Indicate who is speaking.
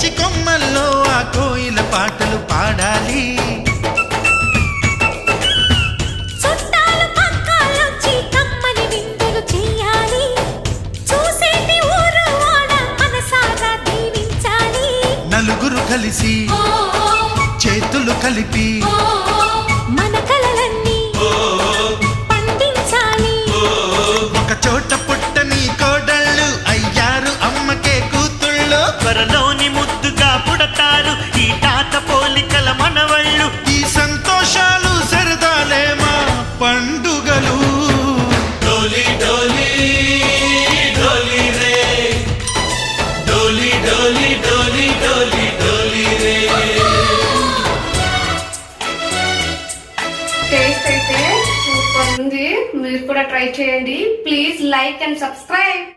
Speaker 1: కోతి కొమ్మల్లో ఆ కోయిల పాటలు పాడాలి.
Speaker 2: చుట్టాలు పక్కాలొచ్చి కమ్మని విందులు చెయ్యాలి. చూసేటి ఊరు వాడ మనసారా దీవించాలి.
Speaker 1: నలుగురు కలిసి చేతులు కలిపి
Speaker 2: మన కలలన్నీ పండించాలి.
Speaker 1: ఒక చోట పుట్టని కోడళ్ళు అయ్యారు అమ్మకే కూతుళ్ళు.
Speaker 3: త్వరలోని ముద్దుగా పుడతారు ఈ తాత పోలికల మనవళ్ళు.
Speaker 1: ఈ సంతోషాలు సరదాలే మా పండుగలు.
Speaker 3: డోలి డోలి డోలి రే, డోలి డోలి డోలి డోలి డోలి రే.
Speaker 4: టేస్ట్ అయితే సూపర్ ఉంది. మీరు కూడా ట్రై చేయండి. Please like and subscribe.